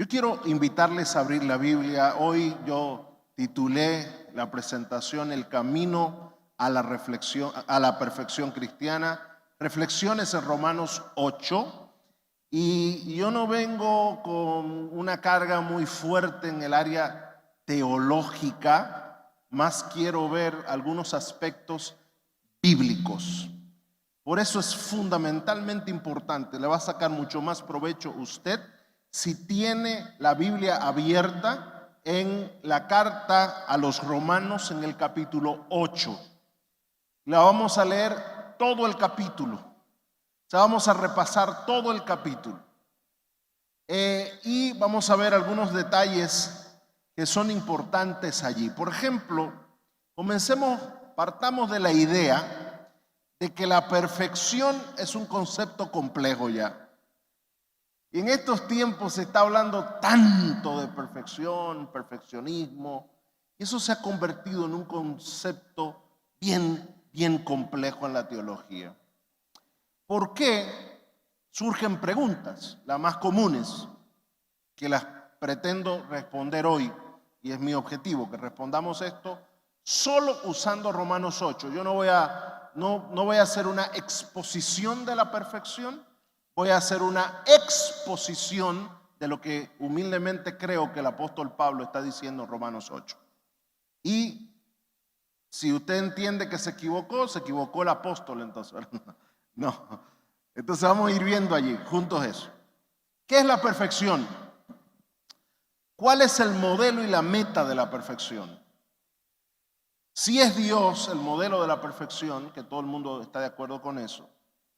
Yo quiero invitarles a abrir la Biblia. Hoy yo titulé la presentación El camino a la reflexión, a la perfección cristiana. Reflexiones en Romanos 8. Y yo no vengo con una carga muy fuerte en el área teológica, más quiero ver algunos aspectos bíblicos. Por eso es fundamentalmente importante, le va a sacar mucho más provecho usted si tiene la Biblia abierta en la carta a los Romanos en el capítulo 8. La vamos a leer todo el capítulo. O sea, vamos a repasar todo el capítulo. Y vamos a ver algunos detalles que son importantes allí. Por ejemplo, partamos de la idea de que la perfección es un concepto complejo ya. Y en estos tiempos se está hablando tanto de perfección, perfeccionismo, y eso se ha convertido en un concepto bien complejo en la teología. ¿Por qué? Surgen preguntas, las más comunes, que las pretendo responder hoy, y es mi objetivo, que respondamos esto solo usando Romanos 8. Yo no voy a hacer una exposición de la perfección, voy a hacer una exposición de lo que humildemente creo que el apóstol Pablo está diciendo en Romanos 8. Y si usted entiende que se equivocó el apóstol entonces. No. Entonces vamos a ir viendo allí juntos eso. ¿Qué es la perfección? ¿Cuál es el modelo y la meta de la perfección? Si es Dios el modelo de la perfección, que todo el mundo está de acuerdo con eso,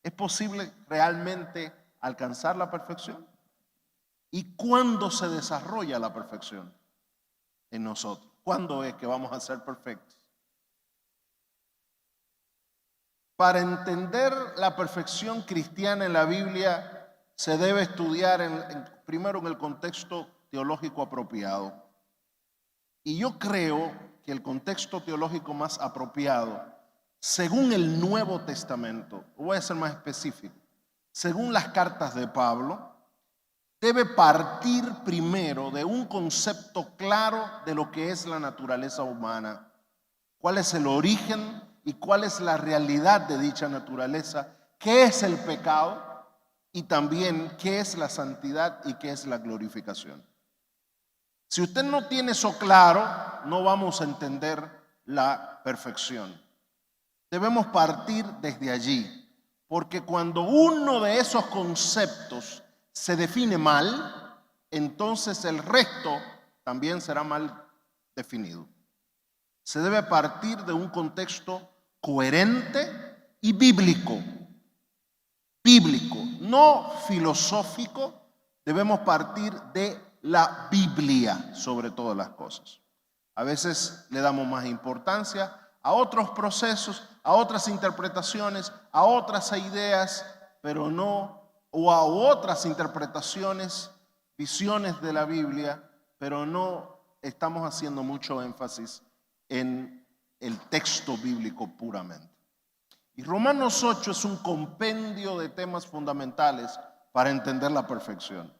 ¿es posible realmente alcanzar la perfección? ¿Y cuándo se desarrolla la perfección en nosotros? ¿Cuándo es que vamos a ser perfectos? Para entender la perfección cristiana en la Biblia se debe estudiar primero en el contexto teológico apropiado. Y yo creo que el contexto teológico más apropiado, según el Nuevo Testamento, voy a ser más específico, según las cartas de Pablo, debe partir primero de un concepto claro de lo que es la naturaleza humana, cuál es el origen y cuál es la realidad de dicha naturaleza, qué es el pecado y también qué es la santidad y qué es la glorificación. Si usted no tiene eso claro, no vamos a entender la perfección. Debemos partir desde allí, porque cuando uno de esos conceptos se define mal, entonces el resto también será mal definido. Se debe partir de un contexto coherente y bíblico. Bíblico, no filosófico. Debemos partir de la Biblia sobre todas las cosas. A veces le damos más importancia a otros procesos, a otras interpretaciones, a otras ideas, pero no, o a otras interpretaciones, visiones de la Biblia, pero no estamos haciendo mucho énfasis en el texto bíblico puramente. Y Romanos 8 es un compendio de temas fundamentales para entender la perfección.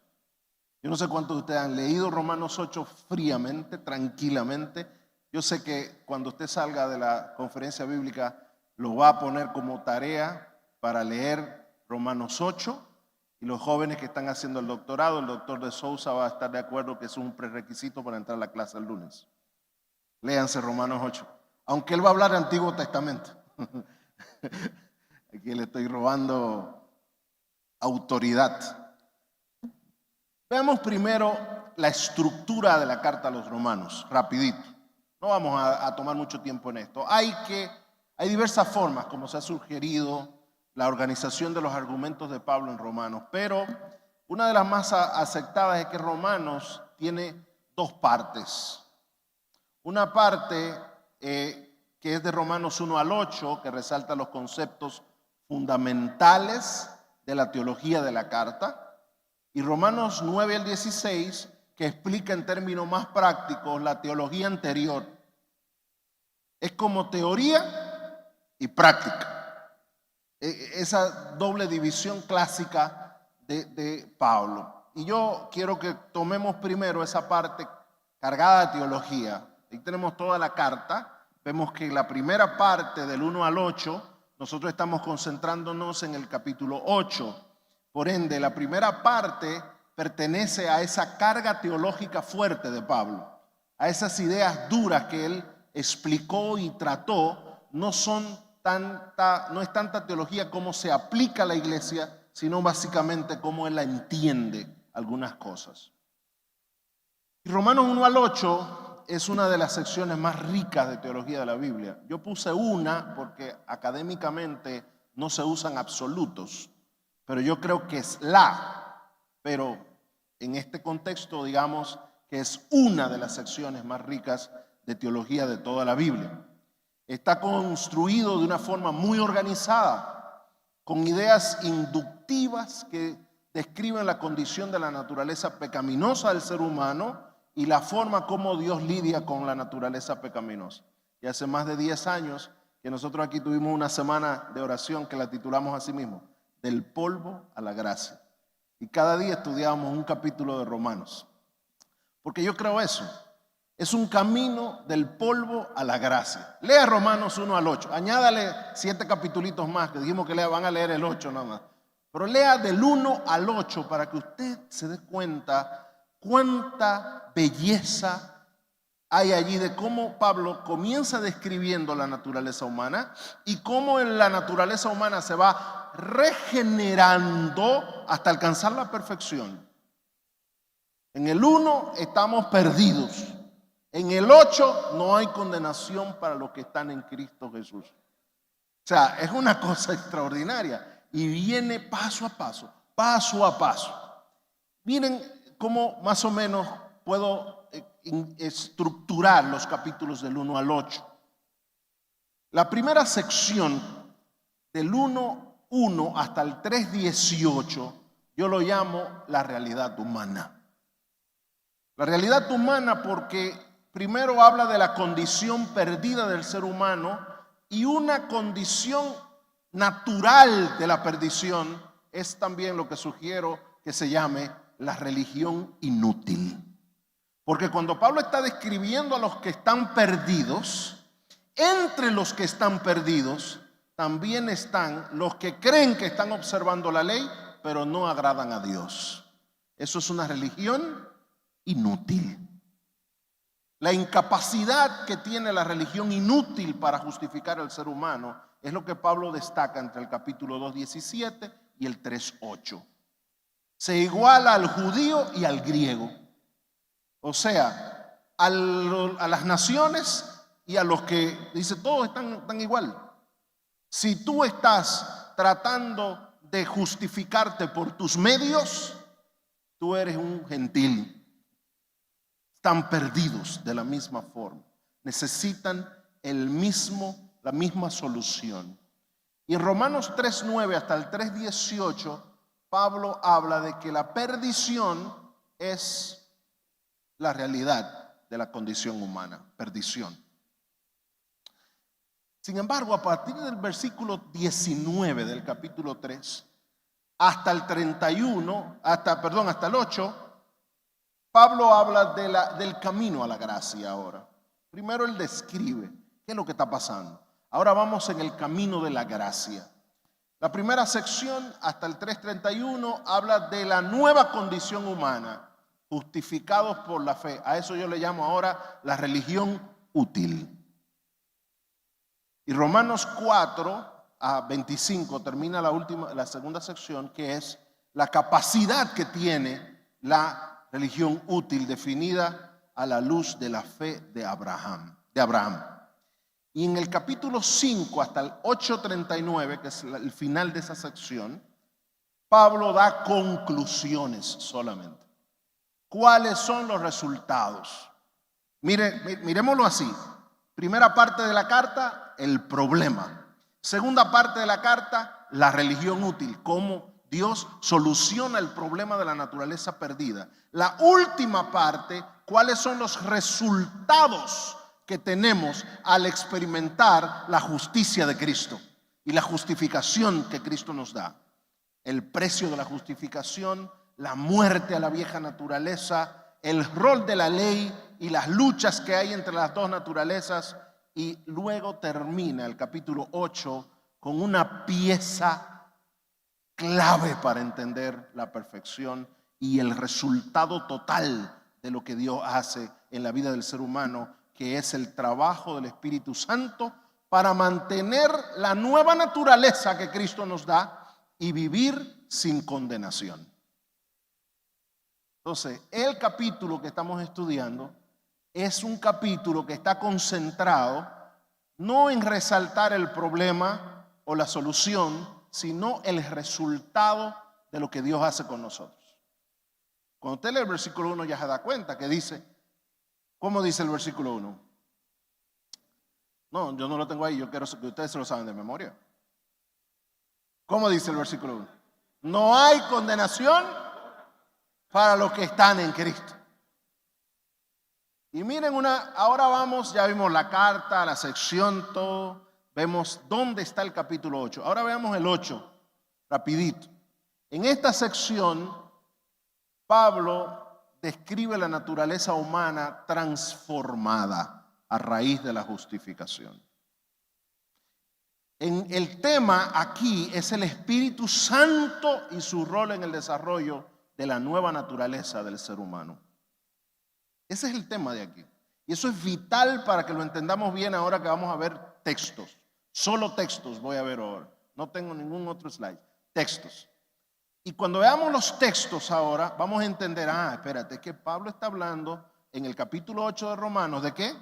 Yo no sé cuántos de ustedes han leído Romanos 8 fríamente, tranquilamente. Yo sé que cuando usted salga de la conferencia bíblica lo va a poner como tarea para leer Romanos 8. Y los jóvenes que están haciendo el doctorado, el doctor de Sousa va a estar de acuerdo que es un prerequisito para entrar a la clase el lunes. Léanse Romanos 8, aunque él va a hablar de Antiguo Testamento. Aquí le estoy robando autoridad. Veamos primero la estructura de la carta a los romanos, rapidito. No vamos a tomar mucho tiempo en esto. Hay diversas formas como se ha sugerido la organización de los argumentos de Pablo en Romanos, pero una de las más aceptadas es que Romanos tiene dos partes. Una parte que es de Romanos 1 al 8, que resalta los conceptos fundamentales de la teología de la carta, y Romanos 9 al 16, que explica en términos más prácticos la teología anterior. Es como teoría y práctica. Esa doble división clásica de Pablo. Y yo quiero que tomemos primero esa parte cargada de teología. Ahí tenemos toda la carta. Vemos que la primera parte del 1 al 8, nosotros estamos concentrándonos en el capítulo 8. Por ende, la primera parte pertenece a esa carga teológica fuerte de Pablo, a esas ideas duras que él explicó y trató. No es tanta teología como se aplica a la iglesia, sino básicamente cómo él la entiende algunas cosas. Y Romanos 1 al 8 es una de las secciones más ricas de teología de la Biblia. Yo puse una porque académicamente no se usan absolutos, pero yo creo que es pero en este contexto digamos que es una de las secciones más ricas de teología de toda la Biblia. Está construido de una forma muy organizada, con ideas inductivas que describen la condición de la naturaleza pecaminosa del ser humano y la forma como Dios lidia con la naturaleza pecaminosa. Y hace más de 10 años que nosotros aquí tuvimos una semana de oración que la titulamos así mismo, del polvo a la gracia. Y cada día estudiábamos un capítulo de Romanos. Porque yo creo eso. Es un camino del polvo a la gracia. Lea Romanos 1 al 8. Añádale 7 capitulitos más, que dijimos que van a leer el 8 nada más. Pero lea del 1 al 8 para que usted se dé cuenta cuánta belleza hay allí de cómo Pablo comienza describiendo la naturaleza humana y cómo en la naturaleza humana se va regenerando hasta alcanzar la perfección. En el 1 estamos perdidos. En el 8 no hay condenación para los que están en Cristo Jesús. O sea, es una cosa extraordinaria y viene paso a paso, paso a paso. Miren cómo más o menos puedo estructurar los capítulos del 1 al 8. La primera sección del 1:1 hasta el 3:18 yo lo llamo la realidad humana. La realidad humana porque primero habla de la condición perdida del ser humano y una condición natural de la perdición es también lo que sugiero que se llame la religión inútil. Porque cuando Pablo está describiendo a los que están perdidos, entre los que están perdidos también están los que creen que están observando la ley, pero no agradan a Dios. Eso es una religión inútil. La incapacidad que tiene la religión inútil para justificar al ser humano es lo que Pablo destaca entre el capítulo 2:17 y el 3:8. Se iguala al judío y al griego. O sea, a las naciones y a los que dice todos están igual. Si tú estás tratando de justificarte por tus medios, tú eres un gentil. Están perdidos de la misma forma. Necesitan la misma solución. Y en Romanos 3:9 hasta el 3:18, Pablo habla de que la perdición es la realidad de la condición humana. Perdición. Sin embargo, a partir del versículo 19 del capítulo 3 hasta el 31, hasta el 8, Pablo habla del camino a la gracia ahora. Primero él describe qué es lo que está pasando. Ahora vamos en el camino de la gracia. La primera sección hasta el 3:31 habla de la nueva condición humana, justificados por la fe. A eso yo le llamo ahora la religión útil. Y Romanos 4:25 termina la segunda sección, que es la capacidad que tiene la religión útil definida a la luz de la fe de Abraham. Y en el capítulo 5 hasta el 8:39, que es el final de esa sección, Pablo da conclusiones solamente. ¿Cuáles son los resultados? Miremoslo así. Primera parte de la carta, el problema. Segunda parte de la carta, la religión útil, cómo Dios soluciona el problema de la naturaleza perdida. La última parte, cuáles son los resultados que tenemos al experimentar la justicia de Cristo y la justificación que Cristo nos da. El precio de la justificación, la muerte a la vieja naturaleza, el rol de la ley y las luchas que hay entre las dos naturalezas, y luego termina el capítulo 8 con una pieza clave para entender la perfección y el resultado total de lo que Dios hace en la vida del ser humano, que es el trabajo del Espíritu Santo para mantener la nueva naturaleza que Cristo nos da y vivir sin condenación. Entonces, el capítulo que estamos estudiando es un capítulo que está concentrado no en resaltar el problema o la solución, sino el resultado de lo que Dios hace con nosotros. Cuando usted lee el versículo 1 ya se da cuenta que dice, ¿cómo dice el versículo 1? No, yo no lo tengo ahí, yo quiero que ustedes se lo saben de memoria. ¿Cómo dice el versículo 1? No hay condenación para los que están en Cristo. Y miren, ahora vamos, ya vimos la carta, la sección, todo. Vemos dónde está el capítulo 8. Ahora veamos el 8, rapidito. En esta sección, Pablo describe la naturaleza humana transformada a raíz de la justificación. El tema aquí es el Espíritu Santo y su rol en el desarrollo de la nueva naturaleza del ser humano. Ese es el tema de aquí. Y eso es vital para que lo entendamos bien ahora que vamos a ver textos. Solo textos voy a ver ahora. No tengo ningún otro slide. Textos. Y cuando veamos los textos ahora, vamos a entender, espérate, que Pablo está hablando en el capítulo 8 de Romanos, ¿de qué?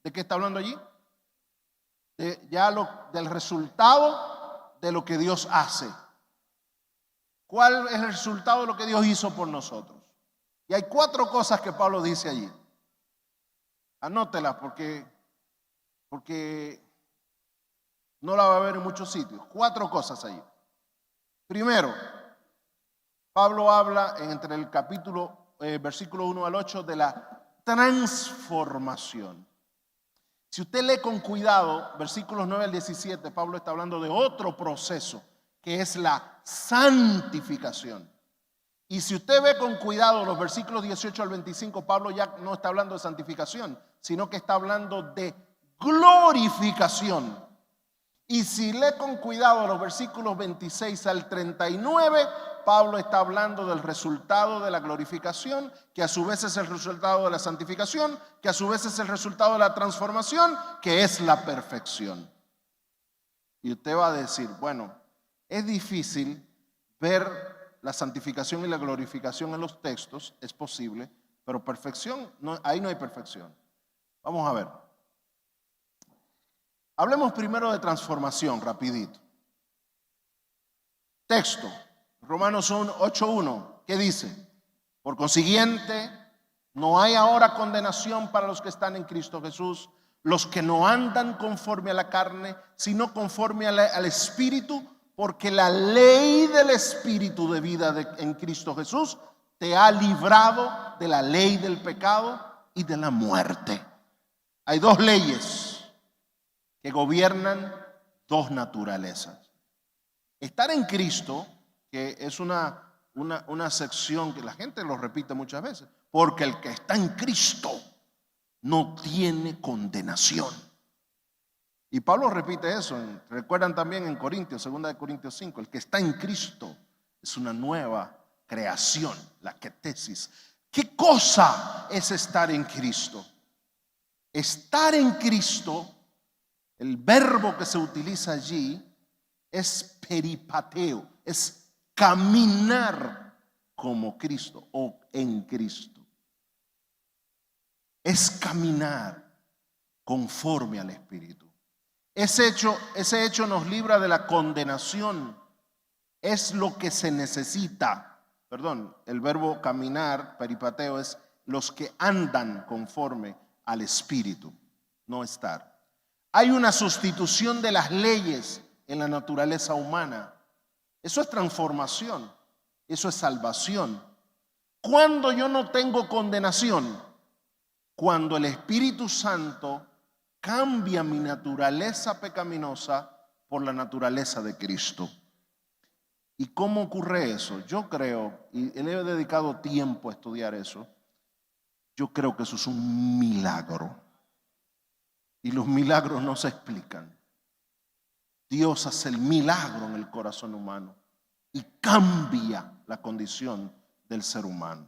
¿De qué está hablando allí? Del resultado de lo que Dios hace. ¿Cuál es el resultado de lo que Dios hizo por nosotros? Y hay 4 cosas que Pablo dice allí. Anótelas porque no la va a ver en muchos sitios. 4 cosas allí. Primero, Pablo habla entre el capítulo, versículo 1 al 8, de la transformación. Si usted lee con cuidado, versículos 9 al 17, Pablo está hablando de otro proceso, que es la santificación. Y si usted ve con cuidado los versículos 18 al 25, Pablo ya no está hablando de santificación, sino que está hablando de glorificación. Y si lee con cuidado los versículos 26 al 39, Pablo está hablando del resultado de la glorificación, que a su vez es el resultado de la santificación, que a su vez es el resultado de la transformación, que es la perfección. Y usted va a decir, bueno, es difícil ver la santificación y la glorificación en los textos, es posible, pero perfección, ahí no hay perfección. Vamos a ver. Hablemos primero de transformación, rapidito. Texto, Romanos 8:1, ¿qué dice? Por consiguiente, no hay ahora condenación para los que están en Cristo Jesús, los que no andan conforme a la carne, sino conforme al Espíritu, porque la ley del Espíritu de vida en Cristo Jesús te ha librado de la ley del pecado y de la muerte. Hay 2 leyes que gobiernan 2 naturalezas. Estar en Cristo, que es una sección que la gente lo repite muchas veces, porque el que está en Cristo no tiene condenación. Y Pablo repite eso, recuerdan también en Corintios, 2 de Corintios 5, el que está en Cristo es una nueva creación, la ketesis. ¿Qué cosa es estar en Cristo? Estar en Cristo, el verbo que se utiliza allí es peripateo, es caminar como Cristo o en Cristo. Es caminar conforme al Espíritu. Ese hecho nos libra de la condenación. Es lo que se necesita. Perdón, el verbo caminar, peripateo, es los que andan conforme al Espíritu, no estar. Hay una sustitución de las leyes en la naturaleza humana. Eso es transformación, eso es salvación. ¿Cuándo yo no tengo condenación? Cuando el Espíritu Santo cambia mi naturaleza pecaminosa por la naturaleza de Cristo. ¿Y cómo ocurre eso? Yo creo, y le he dedicado tiempo a estudiar eso, yo creo que eso es un milagro. Y los milagros no se explican. Dios hace el milagro en el corazón humano y cambia la condición del ser humano.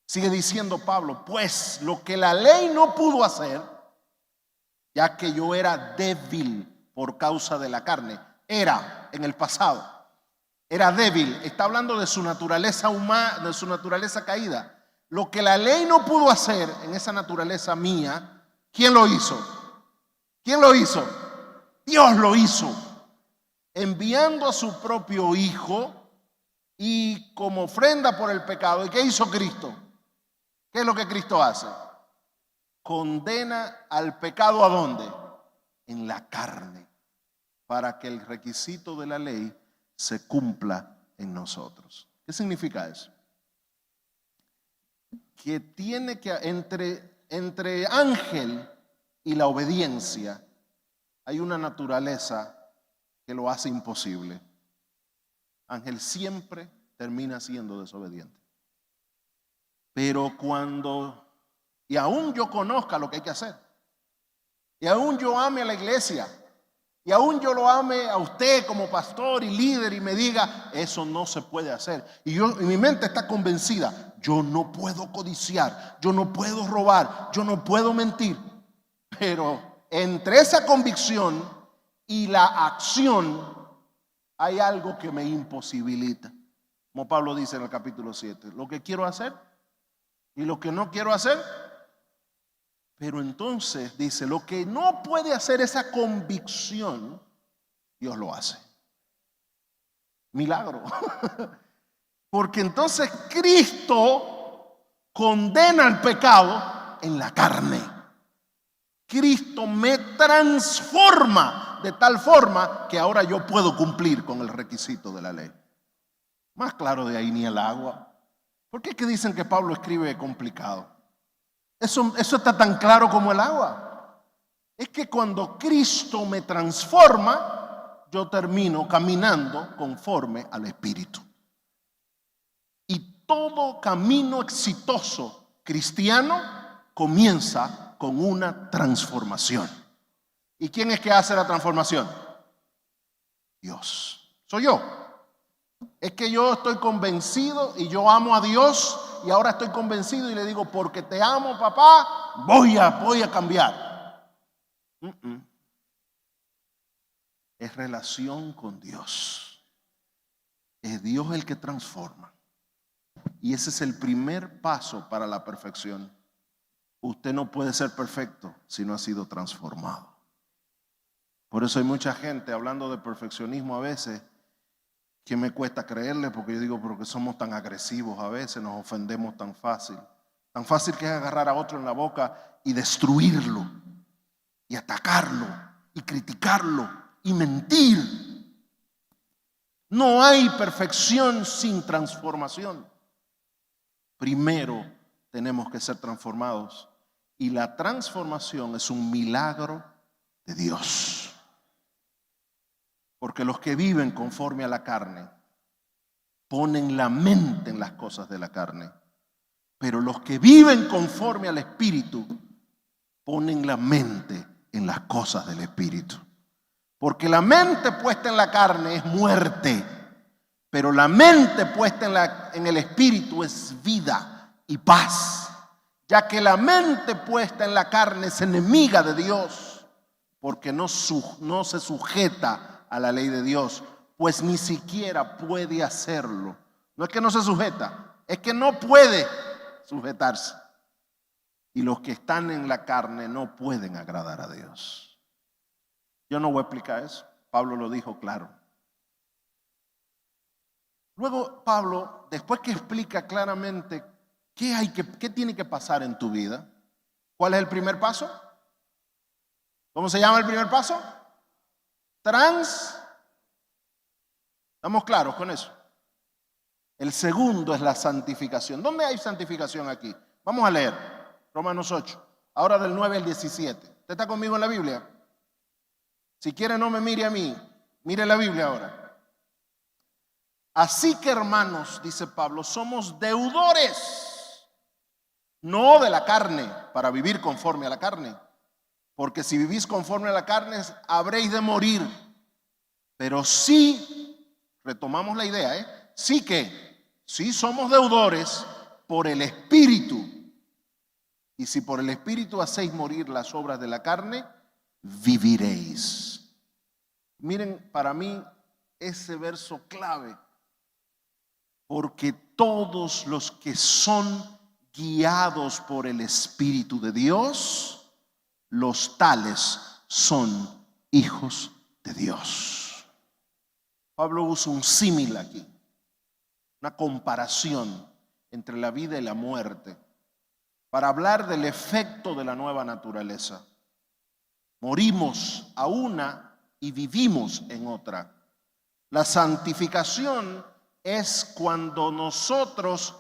Sigue diciendo Pablo, pues lo que la ley no pudo hacer, ya que yo era débil por causa de la carne, era en el pasado, era débil, está hablando de su naturaleza humana, de su naturaleza caída. Lo que la ley no pudo hacer en esa naturaleza mía, ¿quién lo hizo? ¿Quién lo hizo? Dios lo hizo, enviando a su propio Hijo y como ofrenda por el pecado. ¿Y qué hizo Cristo? ¿Qué es lo que Cristo hace? Condena al pecado ¿a dónde? En la carne, para que el requisito de la ley se cumpla en nosotros. ¿Qué significa eso? Que tiene que, entre ángel y la obediencia, hay una naturaleza que lo hace imposible. Ángel siempre termina siendo desobediente. Pero y aún yo conozca lo que hay que hacer, y aún yo ame a la iglesia, y aún yo lo ame a usted como pastor y líder y me diga, eso no se puede hacer. Y mi mente está convencida, yo no puedo codiciar, yo no puedo robar, yo no puedo mentir. Pero entre esa convicción y la acción hay algo que me imposibilita. Como Pablo dice en el capítulo 7, lo que quiero hacer y lo que no quiero hacer. Pero entonces dice, lo que no puede hacer esa convicción, Dios lo hace. Milagro. Porque entonces Cristo condena el pecado en la carne. Cristo me transforma de tal forma que ahora yo puedo cumplir con el requisito de la ley. Más claro de ahí ni el agua. ¿Por qué es que dicen que Pablo escribe complicado? Eso está tan claro como el agua. Es que cuando Cristo me transforma, yo termino caminando conforme al Espíritu. Y todo camino exitoso cristiano comienza con una transformación. ¿Y quién es que hace la transformación? Dios. Soy yo. Es que yo estoy convencido y yo amo a Dios y ahora estoy convencido y le digo, porque te amo, papá, voy a cambiar. Es relación con Dios. Es Dios el que transforma. Y ese es el primer paso para la perfección. Usted no puede ser perfecto si no ha sido transformado. Por eso hay mucha gente hablando de perfeccionismo a veces que me cuesta creerle, porque yo digo, pero que somos tan agresivos a veces, nos ofendemos tan fácil que es agarrar a otro en la boca y destruirlo, y atacarlo, y criticarlo, y mentir. No hay perfección sin transformación. Primero tenemos que ser transformados, y la transformación es un milagro de Dios. Porque los que viven conforme a la carne ponen la mente en las cosas de la carne. Pero los que viven conforme al Espíritu ponen la mente en las cosas del Espíritu. Porque la mente puesta en la carne es muerte, pero la mente puesta en el Espíritu es vida y paz. Ya que la mente puesta en la carne es enemiga de Dios, porque no se sujeta a la ley de Dios, pues ni siquiera puede hacerlo. No es que no se sujeta, es que no puede sujetarse. Y los que están en la carne no pueden agradar a Dios. Yo no voy a explicar eso, Pablo lo dijo claro. Luego Pablo, después que explica claramente qué tiene que pasar en tu vida, ¿cuál es el primer paso? ¿Cómo se llama el primer paso? ¿Estamos claros con eso? El segundo es la santificación. ¿Dónde hay santificación aquí? Vamos a leer Romanos 8, ahora del 9 al 17. ¿Usted está conmigo en la Biblia? Si quiere no me mire a mí, mire la Biblia ahora. Así que, hermanos, dice Pablo, somos deudores, no de la carne, para vivir conforme a la carne. Porque si vivís conforme a la carne, habréis de morir. Pero sí, retomamos la idea, sí somos deudores por el Espíritu. Y si por el Espíritu hacéis morir las obras de la carne, viviréis. Miren, para mí ese verso clave, porque todos los que son guiados por el Espíritu de Dios, los tales son hijos de Dios. Pablo usa un símil aquí, una comparación entre la vida y la muerte, para hablar del efecto de la nueva naturaleza. Morimos a una y vivimos en otra. La santificación es cuando nosotros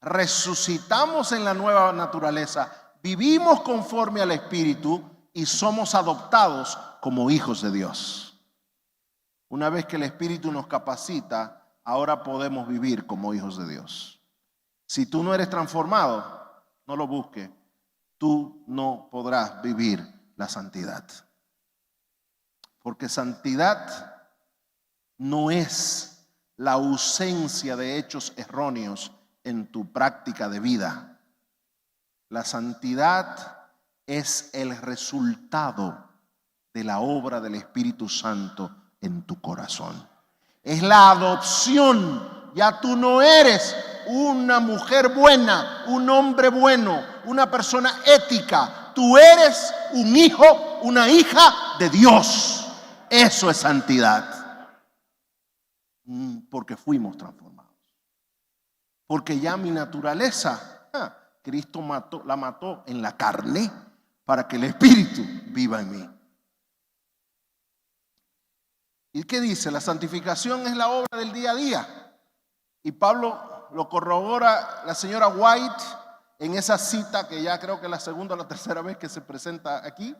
resucitamos en la nueva naturaleza, vivimos conforme al Espíritu y somos adoptados como hijos de Dios. Una vez que el Espíritu nos capacita, ahora podemos vivir como hijos de Dios. Si tú no eres transformado, no lo busques, tú no podrás vivir la santidad. Porque santidad no es la ausencia de hechos erróneos en tu práctica de vida. La santidad es el resultado de la obra del Espíritu Santo en tu corazón. Es la adopción. Ya tú no eres una mujer buena, un hombre bueno, una persona ética. Tú eres un hijo, una hija de Dios. Eso es santidad. Porque fuimos transformados. Porque ya mi naturaleza, Cristo la mató en la carne para que el Espíritu viva en mí. ¿Y qué dice? La santificación es la obra del día a día. Y Pablo lo corrobora la señora White en esa cita que ya creo que es la segunda o la tercera vez que se presenta aquí.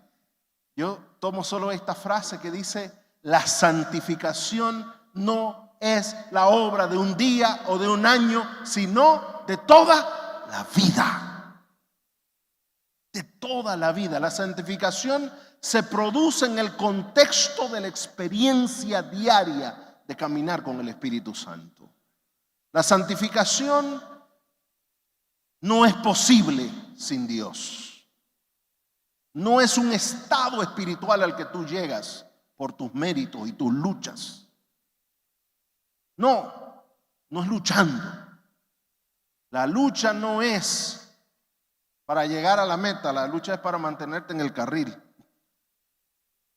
Yo tomo solo esta frase que dice: la santificación no es la obra de un día o de un año, sino de toda la vida. De toda la vida. La santificación se produce en el contexto de la experiencia diaria de caminar con el Espíritu Santo. La santificación no es posible sin Dios. No es un estado espiritual al que tú llegas por tus méritos y tus luchas. No es luchando. La lucha no es para llegar a la meta, la lucha es para mantenerte en el carril.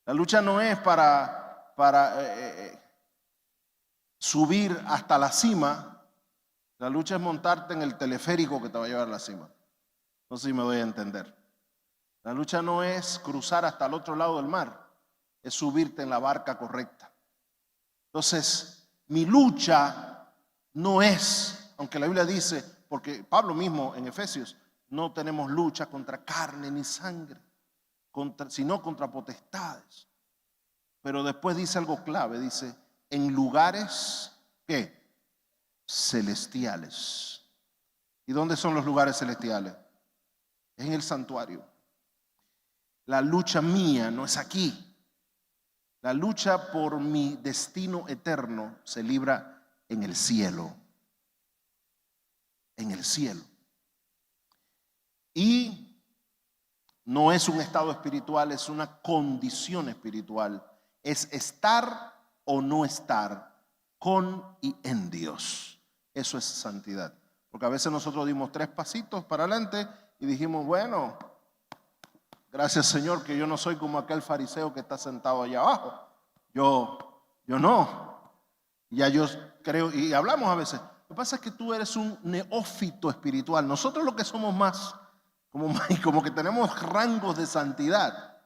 La lucha no es para subir hasta la cima. La lucha es montarte en el teleférico que te va a llevar a la cima. No sé si me doy a entender. La lucha no es cruzar hasta el otro lado del mar, es subirte en la barca correcta. Entonces, mi lucha no es, aunque la Biblia dice, porque Pablo mismo en Efesios, no tenemos lucha contra carne ni sangre, sino contra potestades. Pero después dice algo clave, dice, en lugares, ¿qué? Celestiales. ¿Y dónde son los lugares celestiales? Es en el santuario. La lucha mía no es aquí. La lucha por mi destino eterno se libra en el cielo. En el cielo. Y no es un estado espiritual, es una condición espiritual. Es estar o no estar con y en Dios. Eso es santidad. Porque a veces nosotros dimos 3 pasitos para adelante y dijimos, bueno, gracias Señor que yo no soy como aquel fariseo que está sentado allá abajo. Yo no. Ya yo creo, y hablamos a veces, lo que pasa es que tú eres un neófito espiritual. Nosotros lo que somos más, como que tenemos rangos de santidad.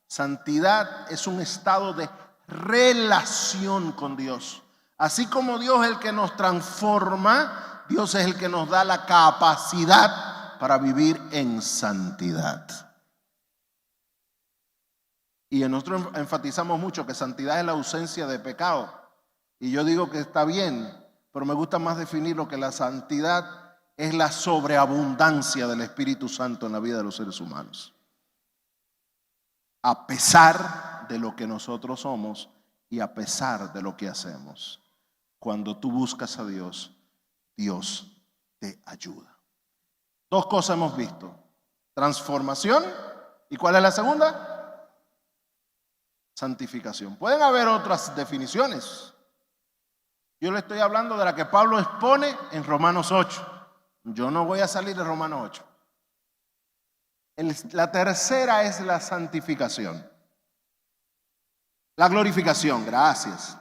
Santidad es un estado de relación con Dios. Así como Dios es el que nos transforma, Dios es el que nos da la capacidad para vivir en santidad. Y nosotros enfatizamos mucho que santidad es la ausencia de pecado. Y yo digo que está bien, pero me gusta más definirlo que la santidad es la sobreabundancia del Espíritu Santo en la vida de los seres humanos. A pesar de lo que nosotros somos y a pesar de lo que hacemos. Cuando tú buscas a Dios, Dios te ayuda. Dos cosas hemos visto: transformación, ¿y cuál es la segunda? Santificación. Pueden haber otras definiciones. Yo le estoy hablando de la que Pablo expone en Romanos 8. Yo no voy a salir de Romanos 8. La tercera es la santificación. La glorificación, gracias.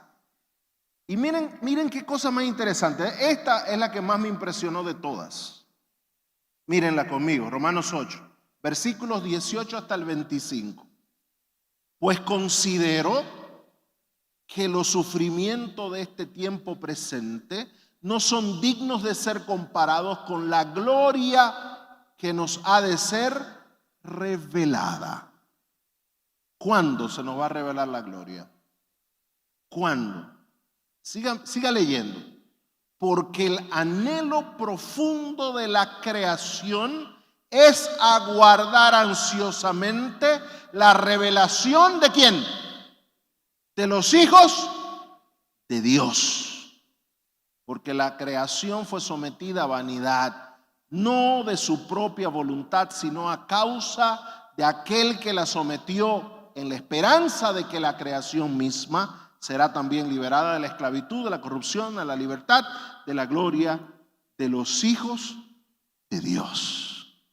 Y miren qué cosa más interesante. Esta es la que más me impresionó de todas. Mírenla conmigo, Romanos 8, versículos 18 hasta el 25. Pues considero que los sufrimientos de este tiempo presente no son dignos de ser comparados con la gloria que nos ha de ser revelada. ¿Cuándo se nos va a revelar la gloria? ¿Cuándo? Siga leyendo. Porque el anhelo profundo de la creación es aguardar ansiosamente la revelación ¿de quién? De los hijos de Dios. Porque la creación fue sometida a vanidad, no de su propia voluntad, sino a causa de aquel que la sometió, en la esperanza de que la creación misma será también liberada de la esclavitud, de la corrupción, a la libertad, de la gloria de los hijos de Dios.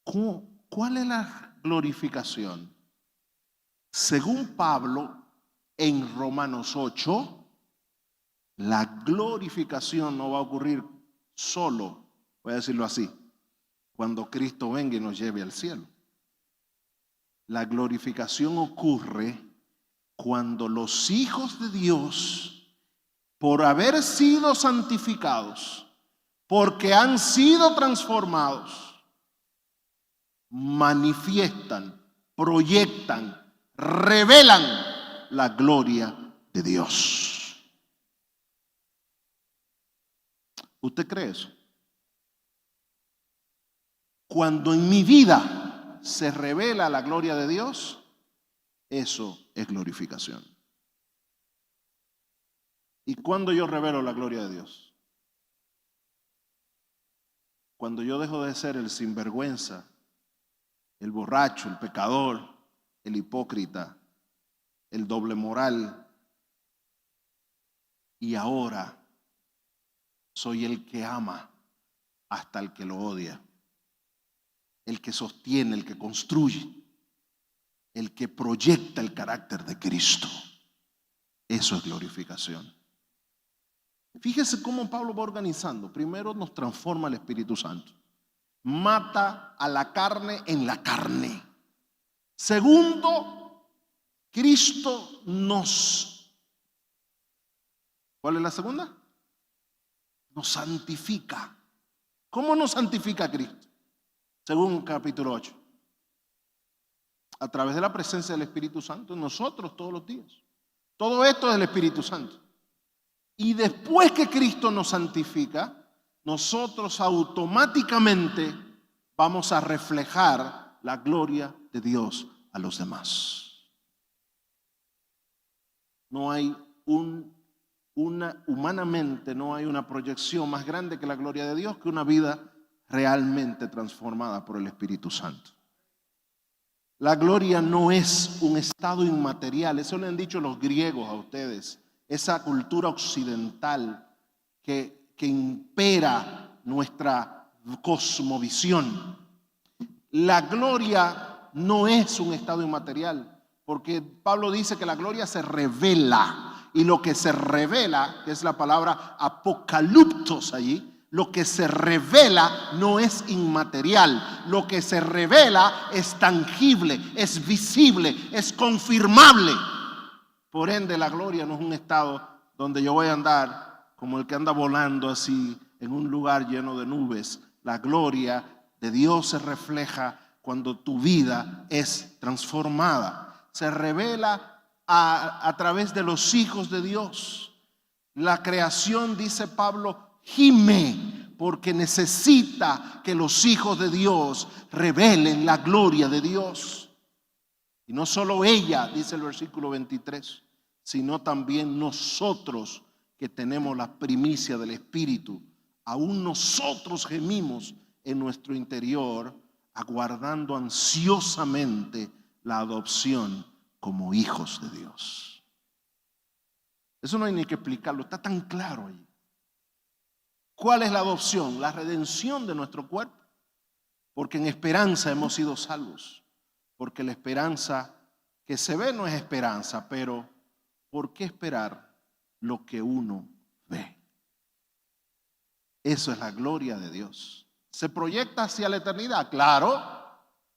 ¿Cuál es la glorificación? Según Pablo, en Romanos 8, la glorificación no va a ocurrir solo, voy a decirlo así, cuando Cristo venga y nos lleve al cielo. La glorificación ocurre cuando los hijos de Dios, por haber sido santificados, porque han sido transformados, manifiestan, proyectan, revelan la gloria de Dios. ¿Usted cree eso? Cuando en mi vida se revela la gloria de Dios, eso es glorificación. ¿Y cuándo yo revelo la gloria de Dios? Cuando yo dejo de ser el sinvergüenza, el borracho, el pecador, el hipócrita, el doble moral, y ahora soy el que ama hasta el que lo odia, el que sostiene, el que construye, el que proyecta el carácter de Cristo. Eso es glorificación. Fíjese cómo Pablo va organizando. Primero nos transforma el Espíritu Santo. Mata a la carne en la carne. Segundo, Cristo nos... ¿Cuál es la segunda? Nos santifica. ¿Cómo nos santifica Cristo? Según capítulo 8. A través de la presencia del Espíritu Santo en nosotros todos los días. Todo esto es el Espíritu Santo. Y después que Cristo nos santifica, nosotros automáticamente vamos a reflejar la gloria de Dios a los demás. No hay humanamente no hay una proyección más grande que la gloria de Dios que una vida realmente transformada por el Espíritu Santo. La gloria no es un estado inmaterial, eso le han dicho los griegos a ustedes, esa cultura occidental que impera nuestra cosmovisión. La gloria no es un estado inmaterial, porque Pablo dice que la gloria se revela, y lo que se revela, que es la palabra apocaliptos allí, lo que se revela no es inmaterial, lo que se revela es tangible, es visible, es confirmable. Por ende, la gloria no es un estado donde yo voy a andar como el que anda volando así en un lugar lleno de nubes. La gloria de Dios se refleja cuando tu vida es transformada. Se revela a través de los hijos de Dios. La creación, dice Pablo, gime porque necesita que los hijos de Dios revelen la gloria de Dios. Y no solo ella, dice el versículo 23, sino también nosotros que tenemos la primicia del Espíritu. Aún nosotros gemimos en nuestro interior, aguardando ansiosamente la adopción como hijos de Dios. Eso no hay ni que explicarlo, está tan claro ahí. ¿Cuál es la adopción? La redención de nuestro cuerpo. Porque en esperanza hemos sido salvos. Porque la esperanza que se ve no es esperanza, pero ¿por qué esperar lo que uno ve? Eso es la gloria de Dios. ¿Se proyecta hacia la eternidad? Claro.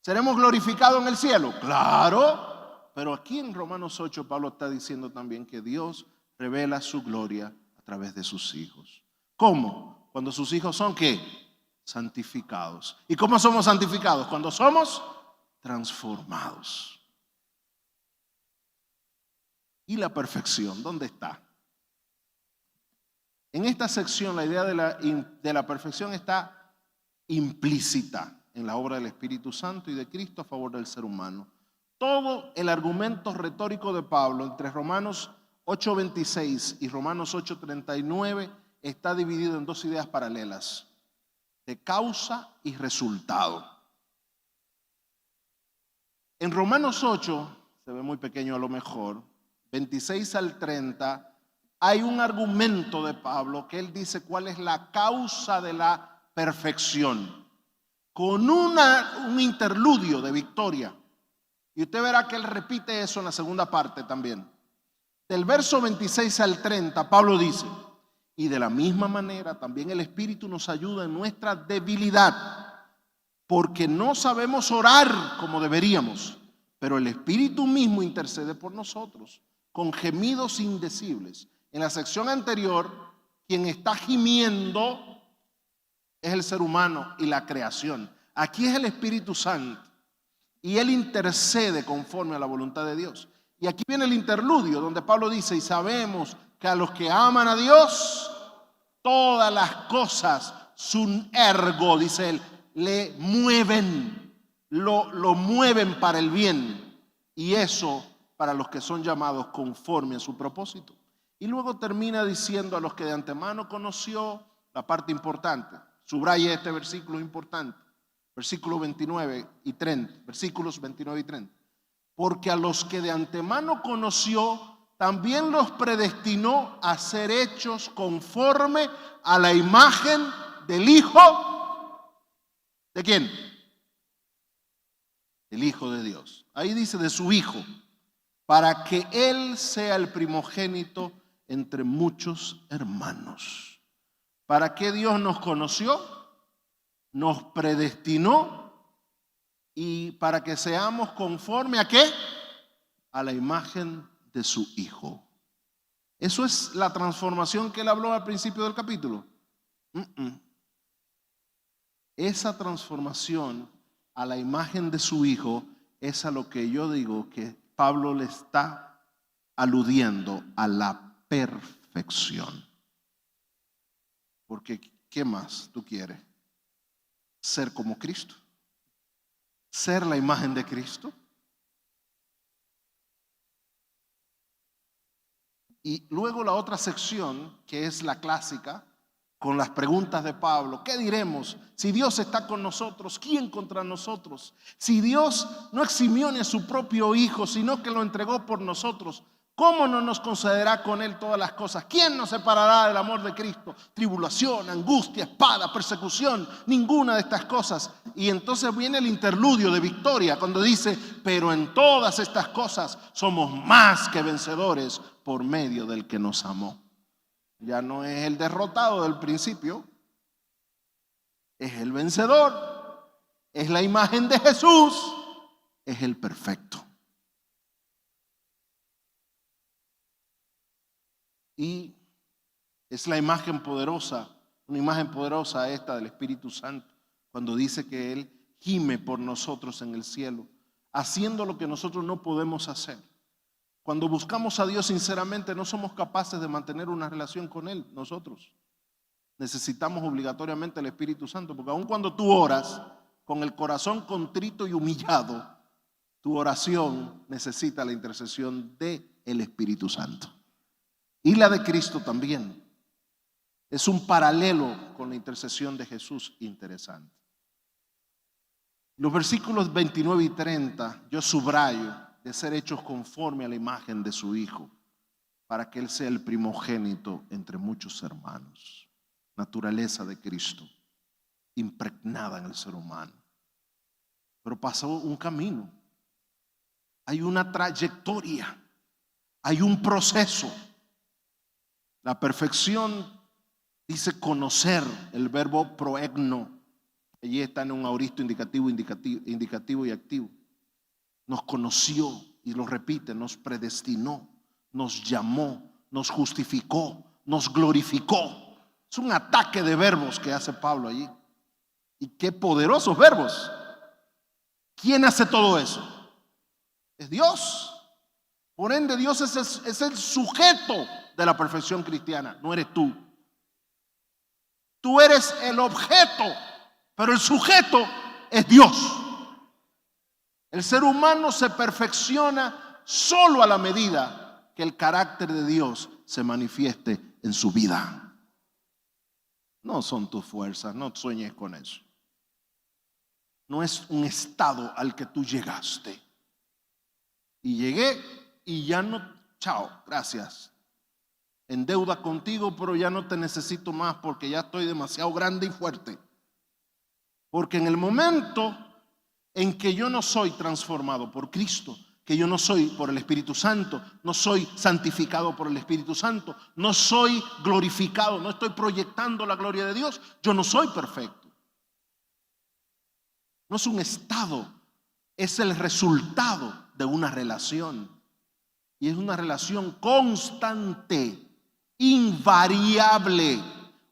¿Seremos glorificados en el cielo? Claro. Pero aquí en Romanos 8 Pablo está diciendo también que Dios revela su gloria a través de sus hijos. ¿Cómo? Cuando sus hijos son ¿qué? Santificados. ¿Y cómo somos santificados? Cuando somos transformados. ¿Y la perfección? ¿Dónde está? En esta sección la idea de la perfección está implícita en la obra del Espíritu Santo y de Cristo a favor del ser humano. Todo el argumento retórico de Pablo entre Romanos 8:26 y Romanos 8:39 está dividido en dos ideas paralelas, de causa y resultado. En Romanos 8, se ve muy pequeño a lo mejor, 26 al 30, hay un argumento de Pablo que él dice cuál es la causa de la perfección, con un interludio de victoria. Y usted verá que él repite eso en la segunda parte también. Del verso 26 al 30, Pablo dice: y de la misma manera también el Espíritu nos ayuda en nuestra debilidad, porque no sabemos orar como deberíamos, pero el Espíritu mismo intercede por nosotros con gemidos indecibles. En la sección anterior, quien está gimiendo es el ser humano y la creación. Aquí es el Espíritu Santo y Él intercede conforme a la voluntad de Dios. Y aquí viene el interludio donde Pablo dice: y sabemos que a los que aman a Dios, todas las cosas, sun ergo, dice él, le mueven, lo mueven para el bien. Y eso para los que son llamados conforme a su propósito. Y luego termina diciendo: a los que de antemano conoció, la parte importante. Subraya este versículo importante. Versículos 29 y 30. Porque a los que de antemano conoció, también los predestinó a ser hechos conforme a la imagen del Hijo. ¿De quién? El Hijo de Dios. Ahí dice de su Hijo, para que Él sea el primogénito entre muchos hermanos. ¿Para qué Dios nos conoció? Nos predestinó y para que seamos conforme ¿a qué? A la imagen de su Hijo. Eso es la transformación que él habló al principio del capítulo. Esa transformación a la imagen de su Hijo es a lo que yo digo que Pablo le está aludiendo, a la perfección. Porque ¿qué más tú quieres? Ser como Cristo, ser la imagen de Cristo. Y luego la otra sección, que es la clásica, con las preguntas de Pablo. ¿Qué diremos? Si Dios está con nosotros, ¿quién contra nosotros? Si Dios no eximió ni a su propio Hijo, sino que lo entregó por nosotros, ¿cómo no nos concederá con Él todas las cosas? ¿Quién nos separará del amor de Cristo? Tribulación, angustia, espada, persecución, ninguna de estas cosas. Y entonces viene el interludio de victoria cuando dice: pero en todas estas cosas somos más que vencedores por medio del que nos amó. Ya no es el derrotado del principio, es el vencedor, es la imagen de Jesús, es el perfecto. Y es la imagen poderosa, una imagen poderosa esta del Espíritu Santo, cuando dice que Él gime por nosotros en el cielo, haciendo lo que nosotros no podemos hacer. Cuando buscamos a Dios sinceramente, no somos capaces de mantener una relación con Él nosotros. Necesitamos obligatoriamente el Espíritu Santo, porque aun cuando tú oras con el corazón contrito y humillado, tu oración necesita la intercesión del Espíritu Santo. Y la de Cristo también. Es un paralelo con la intercesión de Jesús interesante. Los versículos 29 y 30 yo subrayo de ser hechos conforme a la imagen de su Hijo, para que Él sea el primogénito entre muchos hermanos. Naturaleza de Cristo, impregnada en el ser humano. Pero pasó un camino, hay una trayectoria, hay un proceso. La perfección dice conocer, el verbo proegno. Allí está en un aoristo indicativo y activo. Nos conoció, y lo repite, nos predestinó, nos llamó, nos justificó, nos glorificó. Es un ataque de verbos que hace Pablo allí. Y qué poderosos verbos. ¿Quién hace todo eso? Es Dios. Por ende, Dios es el sujeto de la perfección cristiana, no eres tú. Tú eres el objeto, pero el sujeto es Dios. El ser humano se perfecciona solo a la medida que el carácter de Dios se manifieste en su vida. No son tus fuerzas, no sueñes con eso. No es un estado al que tú llegaste. Y llegué y ya no, chao, gracias. En deuda contigo, pero ya no te necesito más porque ya estoy demasiado grande y fuerte. Porque en el momento en que yo no soy transformado por Cristo, que yo no soy por el Espíritu Santo, no soy santificado por el Espíritu Santo, no soy glorificado, no estoy proyectando la gloria de Dios, yo no soy perfecto. No es un estado, es el resultado de una relación. Y es una relación constante, invariable,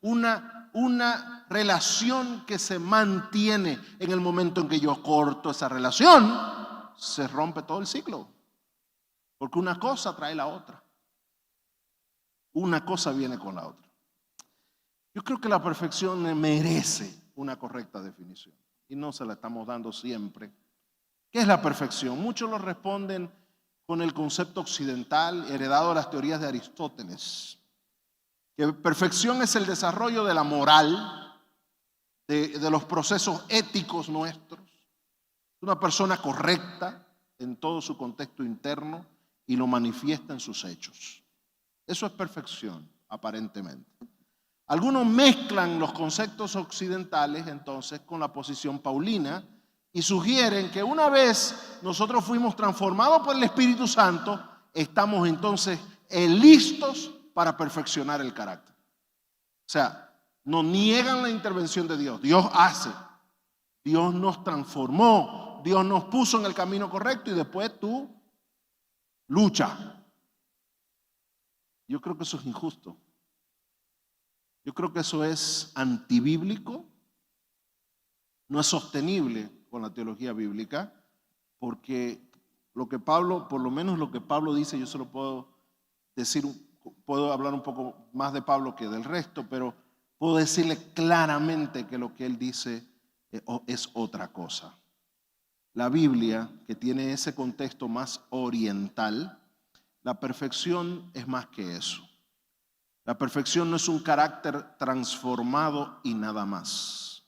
una relación que se mantiene. En el momento en que yo corto esa relación, se rompe todo el ciclo. Porque una cosa trae la otra. Una cosa viene con la otra. Yo creo que la perfección merece una correcta definición. Y no se la estamos dando siempre. ¿Qué es la perfección? Muchos lo responden con el concepto occidental heredado de las teorías de Aristóteles. Que perfección es el desarrollo de la moral, de los procesos éticos nuestros. Una persona correcta en todo su contexto interno y lo manifiesta en sus hechos. Eso es perfección, aparentemente. Algunos mezclan los conceptos occidentales entonces con la posición paulina y sugieren que una vez nosotros fuimos transformados por el Espíritu Santo, estamos entonces listos para perfeccionar el carácter. O sea, no niegan la intervención de Dios. Dios hace. Dios nos transformó. Dios nos puso en el camino correcto y después tú lucha. Yo creo que eso es injusto. Yo creo que eso es antibíblico. No es sostenible con la teología bíblica, porque lo que Pablo, por lo menos lo que Pablo dice, yo se lo puedo decir, puedo hablar un poco más de Pablo que del resto, pero puedo decirle claramente que lo que él dice es otra cosa. La Biblia, que tiene ese contexto más oriental, la perfección es más que eso. La perfección no es un carácter transformado y nada más.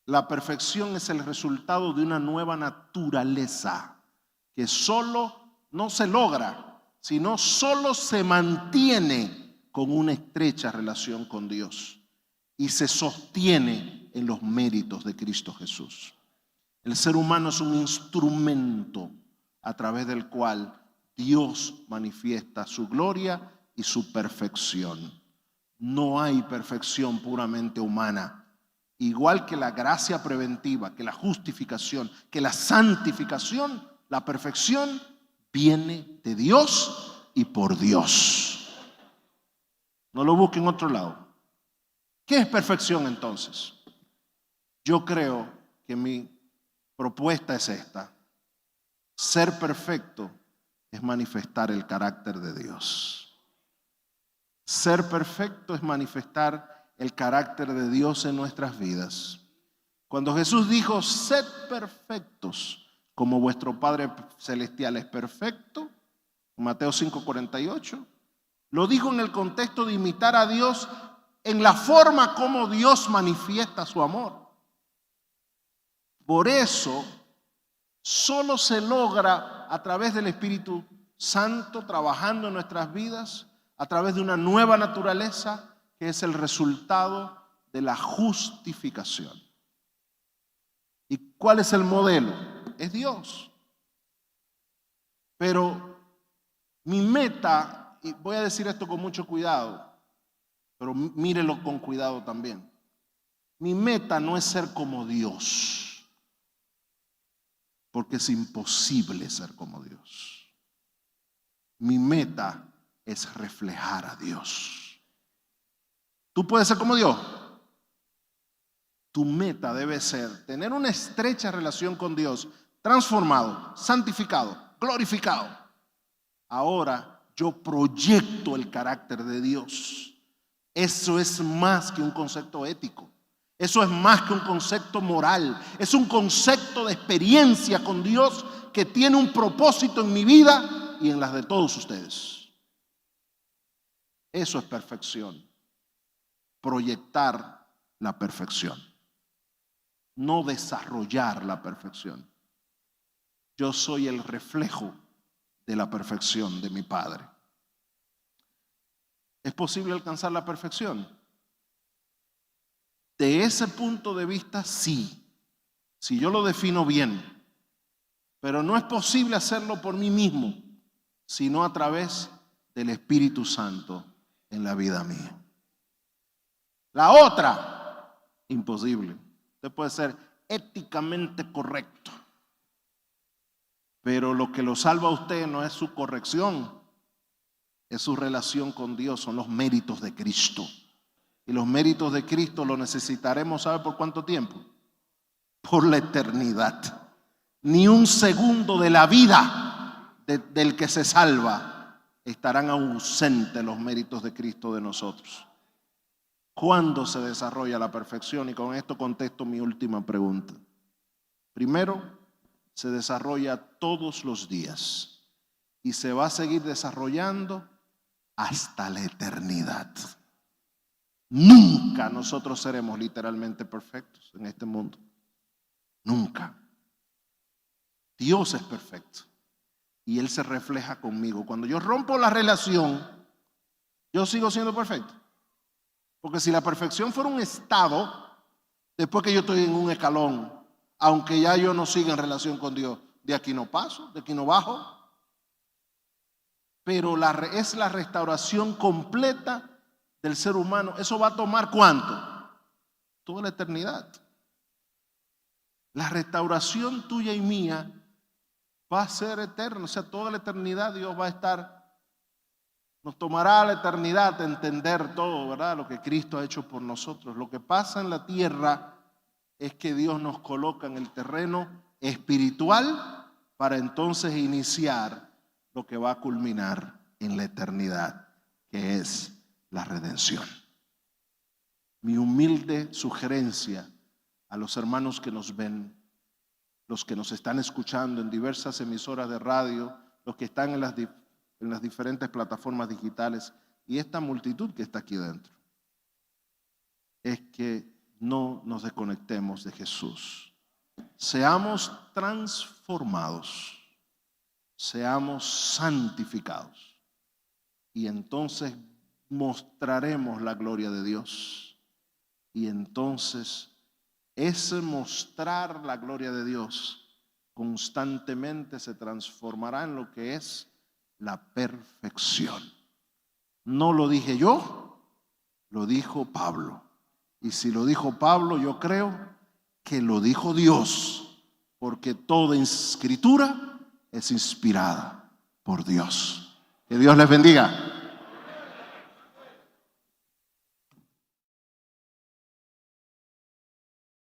La perfección es el resultado de una nueva naturaleza que solo no se logra, sino solo se mantiene con una estrecha relación con Dios y se sostiene en los méritos de Cristo Jesús. El ser humano es un instrumento a través del cual Dios manifiesta su gloria y su perfección. No hay perfección puramente humana. Igual que la gracia preventiva, que la justificación, que la santificación, la perfección viene de Dios y por Dios. No lo busquen en otro lado. ¿Qué es perfección entonces? Yo creo que mi propuesta es esta. Ser perfecto es manifestar el carácter de Dios. Ser perfecto es manifestar el carácter de Dios en nuestras vidas. Cuando Jesús dijo, sed perfectos, como vuestro Padre Celestial es perfecto, Mateo 5:48, lo dijo en el contexto de imitar a Dios en la forma como Dios manifiesta su amor. Por eso, solo se logra a través del Espíritu Santo trabajando en nuestras vidas, a través de una nueva naturaleza que es el resultado de la justificación. ¿Y cuál es el modelo? Es Dios. Pero mi meta, y voy a decir esto con mucho cuidado, pero mírelo con cuidado también. Mi meta no es ser como Dios, porque es imposible ser como Dios. Mi meta es reflejar a Dios. ¿Tú puedes ser como Dios? Tu meta debe ser tener una estrecha relación con Dios, transformado, santificado, glorificado. Ahora yo proyecto el carácter de Dios. Eso es más que un concepto ético. Eso es más que un concepto moral. Es un concepto de experiencia con Dios que tiene un propósito en mi vida y en las de todos ustedes. Eso es perfección. Proyectar la perfección. No desarrollar la perfección. Yo soy el reflejo de la perfección de mi Padre. ¿Es posible alcanzar la perfección? De ese punto de vista, sí. Si yo lo defino bien. Pero no es posible hacerlo por mí mismo, sino a través del Espíritu Santo en la vida mía. La otra, imposible. Usted puede ser éticamente correcto, pero lo que lo salva a usted no es su corrección, es su relación con Dios, son los méritos de Cristo. Y los méritos de Cristo los necesitaremos, ¿sabe por cuánto tiempo? Por la eternidad. Ni un segundo de la vida del que se salva estarán ausentes los méritos de Cristo de nosotros. ¿Cuándo se desarrolla la perfección? Y con esto contesto mi última pregunta. Primero, se desarrolla todos los días y se va a seguir desarrollando hasta la eternidad. Nunca nosotros seremos literalmente perfectos en este mundo. Nunca. Dios es perfecto y Él se refleja conmigo. Cuando yo rompo la relación, yo sigo siendo perfecto. Porque si la perfección fuera un estado, después que yo estoy en un escalón, aunque ya yo no siga en relación con Dios, de aquí no paso, de aquí no bajo. Pero es la restauración completa del ser humano. ¿Eso va a tomar cuánto? Toda la eternidad. La restauración tuya y mía va a ser eterna. O sea, toda la eternidad Dios va a estar. Nos tomará la eternidad entender todo, ¿verdad? Lo que Cristo ha hecho por nosotros. Lo que pasa en la tierra es que Dios nos coloca en el terreno espiritual para entonces iniciar lo que va a culminar en la eternidad, que es la redención. Mi humilde sugerencia a los hermanos que nos ven, los que nos están escuchando en diversas emisoras de radio, los que están en las diferentes plataformas digitales y esta multitud que está aquí dentro, es que no nos desconectemos de Jesús. Seamos transformados, seamos santificados y entonces mostraremos la gloria de Dios. Y entonces ese mostrar la gloria de Dios constantemente se transformará en lo que es la perfección. No lo dije yo, lo dijo Pablo. Y si lo dijo Pablo, yo creo que lo dijo Dios, porque toda escritura es inspirada por Dios. Que Dios les bendiga.